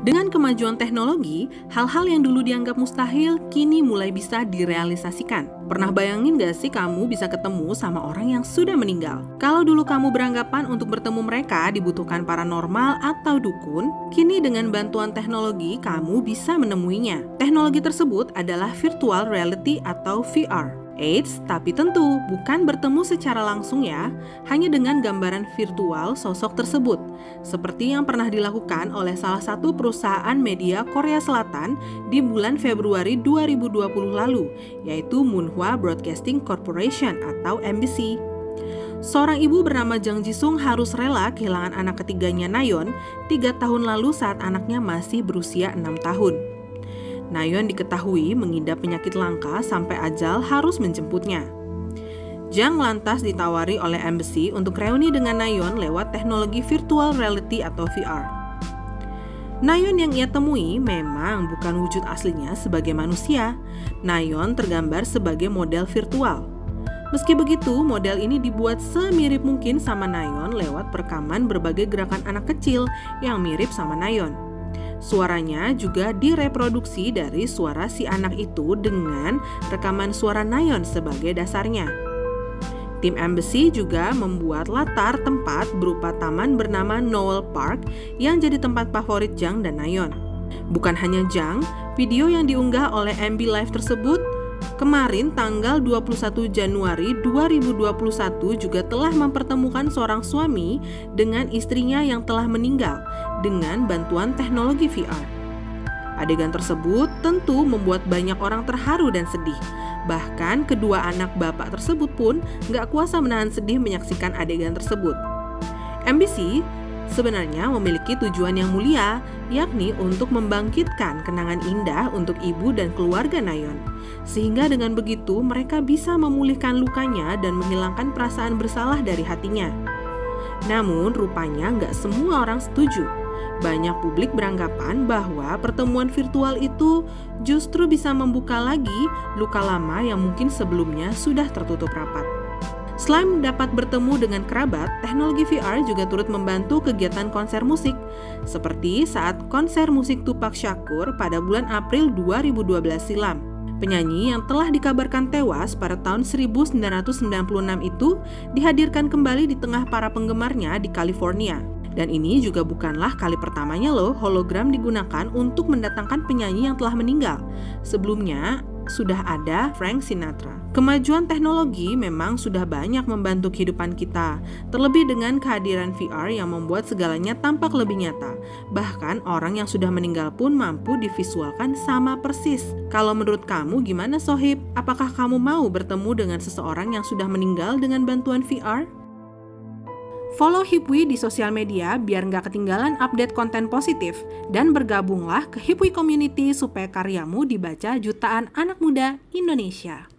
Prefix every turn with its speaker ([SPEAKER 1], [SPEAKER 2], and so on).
[SPEAKER 1] Dengan kemajuan teknologi, hal-hal yang dulu dianggap mustahil kini mulai bisa direalisasikan. Pernah bayangin gak sih kamu bisa ketemu sama orang yang sudah meninggal? Kalau dulu kamu beranggapan untuk bertemu mereka dibutuhkan paranormal atau dukun, kini dengan bantuan teknologi kamu bisa menemuinya. Teknologi tersebut adalah virtual reality atau VR. Eits, tapi tentu bukan bertemu secara langsung ya, hanya dengan gambaran virtual sosok tersebut. Seperti yang pernah dilakukan oleh salah satu perusahaan media Korea Selatan di bulan Februari 2020 lalu, yaitu Munhwa Broadcasting Corporation atau MBC. Seorang ibu bernama Jang Jisung harus rela kehilangan anak ketiganya Nayeon 3 tahun lalu saat anaknya masih berusia 6 tahun. Nayeon diketahui mengidap penyakit langka sampai ajal harus menjemputnya. Jang lantas ditawari oleh Embassy untuk reuni dengan Nayeon lewat teknologi virtual reality atau VR. Nayeon yang ia temui memang bukan wujud aslinya sebagai manusia. Nayeon tergambar sebagai model virtual. Meski begitu, model ini dibuat semirip mungkin sama Nayeon lewat perekaman berbagai gerakan anak kecil yang mirip sama Nayeon. Suaranya juga direproduksi dari suara si anak itu dengan rekaman suara Nayeon sebagai dasarnya. Tim Embassy juga membuat latar tempat berupa taman bernama Noel Park yang jadi tempat favorit Jang dan Nayeon. Bukan hanya Jang, video yang diunggah oleh MB Live tersebut kemarin tanggal 21 Januari 2021 juga telah mempertemukan seorang suami dengan istrinya yang telah meninggal dengan bantuan teknologi VR. Adegan tersebut tentu membuat banyak orang terharu dan sedih. Bahkan kedua anak bapak tersebut pun gak kuasa menahan sedih menyaksikan adegan tersebut. MBC sebenarnya memiliki tujuan yang mulia, yakni untuk membangkitkan kenangan indah untuk ibu dan keluarga Nayeon. Sehingga dengan begitu mereka bisa memulihkan lukanya dan menghilangkan perasaan bersalah dari hatinya. Namun rupanya nggak semua orang setuju. Banyak publik beranggapan bahwa pertemuan virtual itu justru bisa membuka lagi luka lama yang mungkin sebelumnya sudah tertutup rapat. Selain dapat bertemu dengan kerabat, teknologi VR juga turut membantu kegiatan konser musik, seperti saat konser musik Tupac Shakur pada bulan April 2012 silam. Penyanyi yang telah dikabarkan tewas pada tahun 1996 itu dihadirkan kembali di tengah para penggemarnya di California. Dan ini juga bukanlah kali pertamanya loh hologram digunakan untuk mendatangkan penyanyi yang telah meninggal. Sebelumnya, sudah ada Frank Sinatra. Kemajuan teknologi memang sudah banyak membantu kehidupan kita, terlebih dengan kehadiran VR yang membuat segalanya tampak lebih nyata. Bahkan orang yang sudah meninggal pun mampu divisualkan sama persis. Kalau menurut kamu gimana Sohib? Apakah kamu mau bertemu dengan seseorang yang sudah meninggal dengan bantuan VR? Follow Hipwi di sosial media biar nggak ketinggalan update konten positif dan bergabunglah ke Hipwi Community supaya karyamu dibaca jutaan anak muda Indonesia.